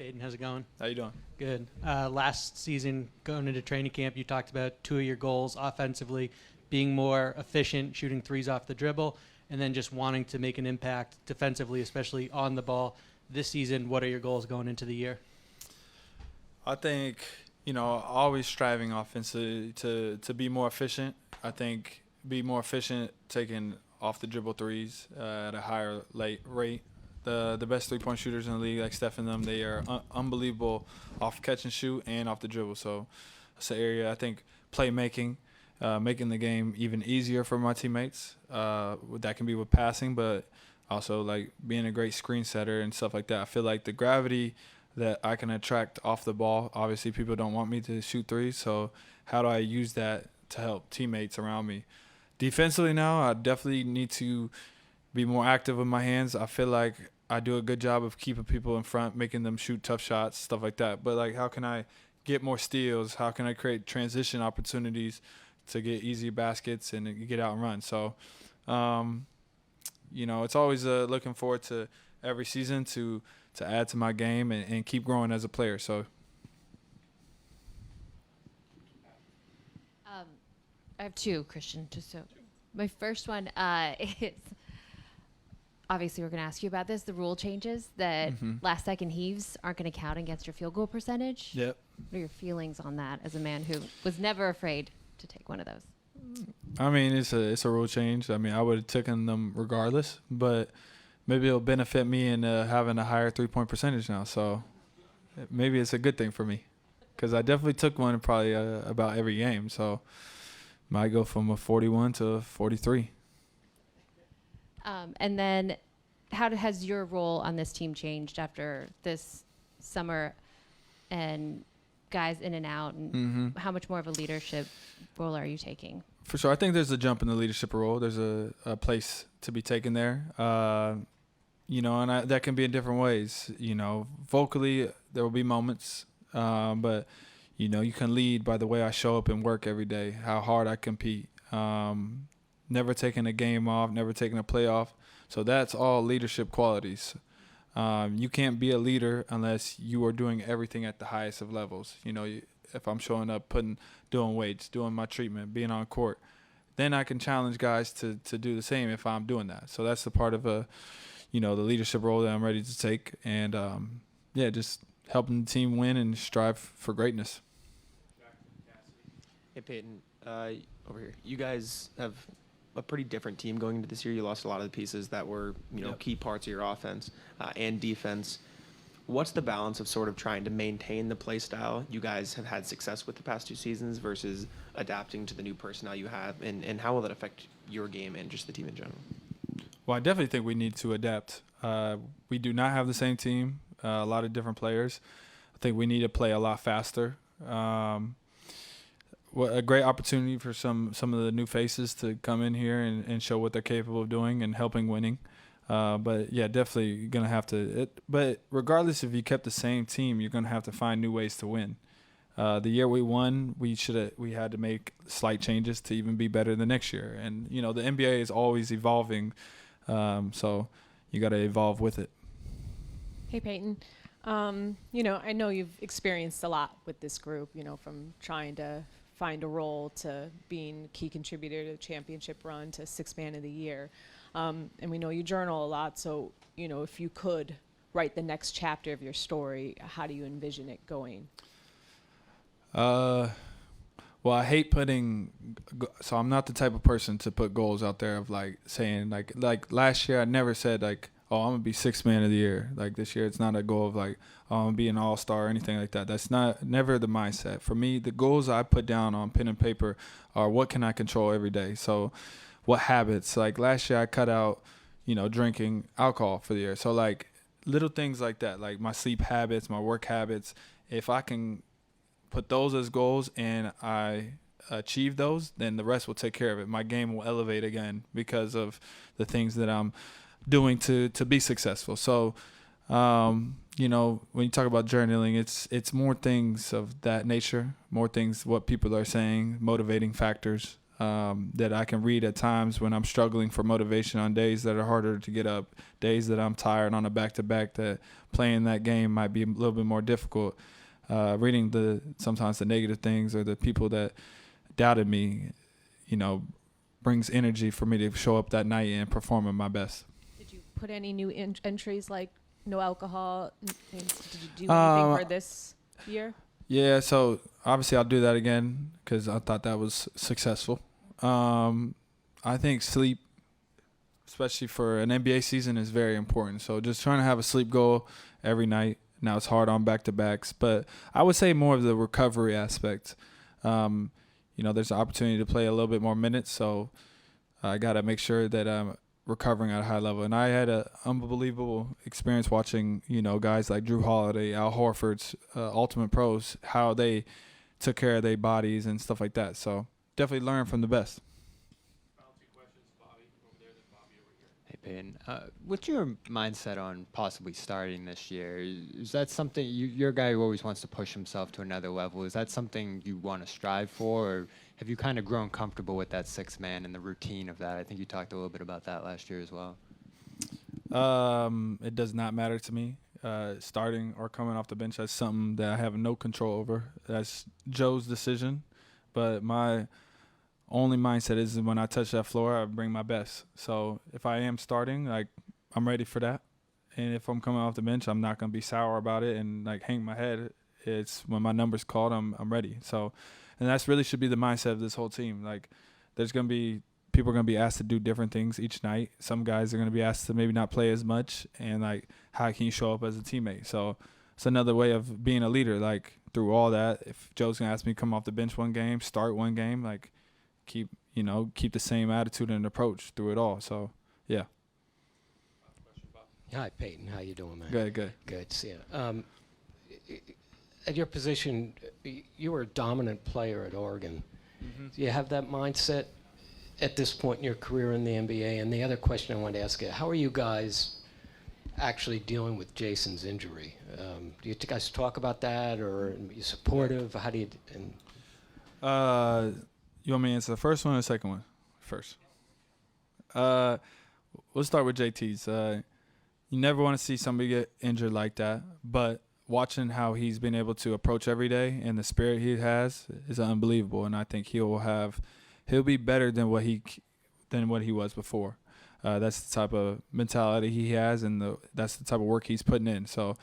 Payton, how's it going? How you doing? Good. Last season, going into training camp, you talked about two of your goals offensively, being more efficient, shooting threes off the dribble, and then just wanting to make an impact defensively, especially on the ball. This season, what are your goals going into the year? I think, always striving offensively to be more efficient. I think be more efficient taking off the dribble threes at a higher rate. The best three-point shooters in the league, like Steph and them, they are unbelievable off catch and shoot and off the dribble. So that's an area I think playmaking, making the game even easier for my teammates. That can be with passing, but also like being a great screen setter and stuff like that. I feel like the gravity that I can attract off the ball, obviously people don't want me to shoot threes, so how do I use that to help teammates around me? Defensively now, I definitely need to be more active with my hands. I feel like I do a good job of keeping people in front, making them shoot tough shots, stuff like that. But, like, how can I get more steals? How can I create transition opportunities to get easy baskets and get out and run? So, it's always looking forward to every season to add to my game and keep growing as a player. So, I have two, Christian. My first one is obviously we're going to ask you about this. The rule changes that last-second heaves aren't going to count against your field goal percentage. Yep. What are your feelings on that as a man who was never afraid to take one of those? I mean, it's a rule change. I mean, I would have taken them regardless, but maybe it'll benefit me in having a higher three-point percentage now. So maybe it's a good thing for me because I definitely took one probably about every game. So might go from a 41 to a 43. And then how has your role on this team changed after this summer and guys in and out? And how much more of a leadership role are you taking? For sure. I think there's a jump in the leadership role. There's a place to be taken there. And that can be in different ways. Vocally, there will be moments. But, you can lead by the way I show up and work every day, how hard I compete. Never taking a game off, never taking a play off. So that's all leadership qualities. You can't be a leader unless you are doing everything at the highest of levels. If I'm showing up, doing weights, doing my treatment, being on court, then I can challenge guys to do the same if I'm doing that. So that's the part of the leadership role that I'm ready to take. And, just helping the team win and strive for greatness. Hey, Payton, over here. You guys have a pretty different team going into this year. You lost a lot of the pieces that were, key parts of your offense and defense. What's the balance of sort of trying to maintain the play style you guys have had success with the past two seasons versus adapting to the new personnel you have, and how will that affect your game and just the team in general? Well, I definitely think we need to adapt. We do not have the same team, a lot of different players. I think we need to play a lot faster. A great opportunity for some of the new faces to come in here and show what they're capable of doing and helping winning. But, yeah, definitely going to have to but regardless if you kept the same team, you're going to have to find new ways to win. The year we won, we had to make slight changes to even be better the next year. And, the NBA is always evolving, so you got to evolve with it. Hey, Payton. I know you've experienced a lot with this group, from trying to find a role to being a key contributor to the championship run to sixth man of the year. And we know you journal a lot. So, if you could write the next chapter of your story, how do you envision it going? Well, I hate so I'm not the type of person to put goals out there of saying like last year I never said oh, I'm going to be sixth man of the year. Like this year, it's not a goal of oh, I'm going to be an all-star or anything like that. That's never the mindset. For me, the goals I put down on pen and paper are what can I control every day. So what habits? Like last year, I cut out, drinking alcohol for the year. So little things like that, like my sleep habits, my work habits, if I can put those as goals and I achieve those, then the rest will take care of it. My game will elevate again because of the things that I'm doing to be successful. So, when you talk about journaling, it's more things of that nature, more things, what people are saying, motivating factors. that I can read at times when I'm struggling for motivation on days that are harder to get up, days that I'm tired on a back-to-back, that playing that game might be a little bit more difficult. Reading sometimes the negative things or the people that doubted me, brings energy for me to show up that night and perform at my best. Did you put any new entries like no alcohol? Did you do anything for this year? Yeah, so obviously I'll do that again because I thought that was successful. I think sleep, especially for an NBA season, is very important. So just trying to have a sleep goal every night. Now it's hard on back-to-backs, but I would say more of the recovery aspect. There's an opportunity to play a little bit more minutes, so I got to make sure that I'm recovering at a high level. And I had an unbelievable experience watching, guys like Drew Holiday, Al Horford's Ultimate Pros, how they took care of their bodies and stuff like that. So definitely learn from the best. Hey, Payton. What's your mindset on possibly starting this year? Is that something you're a guy who always wants to push himself to another level? Is that something you want to strive for, or have you kind of grown comfortable with that sixth man and the routine of that? I think you talked a little bit about that last year as well. It does not matter to me. Starting or coming off the bench, that's something that I have no control over. That's Joe's decision. But my only mindset is when I touch that floor, I bring my best. So if I am starting, I'm ready for that. And if I'm coming off the bench, I'm not going to be sour about it and hang my head. It's when my number's called, I'm ready. So, and that's really should be the mindset of this whole team. There's going to be people are going to be asked to do different things each night. Some guys are going to be asked to maybe not play as much, and how can you show up as a teammate? So it's another way of being a leader. Through all that, if Joe's going to ask me to come off the bench one game, start one game, keep the same attitude and approach through it all. So yeah. Hi, Payton. How you doing, man? Good. Good to see you. At your position, you were a dominant player at Oregon. Mm-hmm. Do you have that mindset at this point in your career in the NBA? And the other question I wanted to ask you, how are you guys actually dealing with Jason's injury? Do you guys talk about that, or are you supportive? How do you... You want me to answer the first one or the second one? First. We'll start with JT's. You never want to see somebody get injured like that, but watching how he's been able to approach every day and the spirit he has is unbelievable, and I think he'll be better than what he was before. That's the type of mentality he has, and that's the type of work he's putting in. So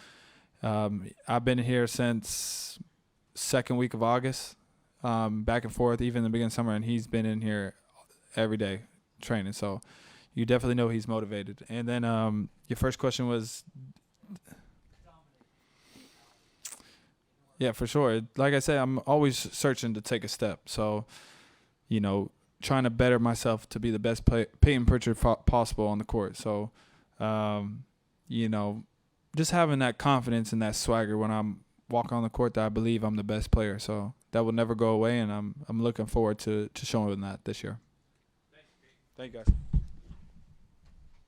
I've been here since second week of August, back and forth, even in the beginning of summer, and he's been in here every day training. So you definitely know he's motivated. And then your first question was, yeah, for sure. Like I said, I'm always searching to take a step. So, trying to better myself to be the best Payton Pritchard possible on the court. So, just having that confidence and that swagger when I'm walking on the court that I believe I'm the best player. So that will never go away, and I'm looking forward to showing that this year. Thank you, guys.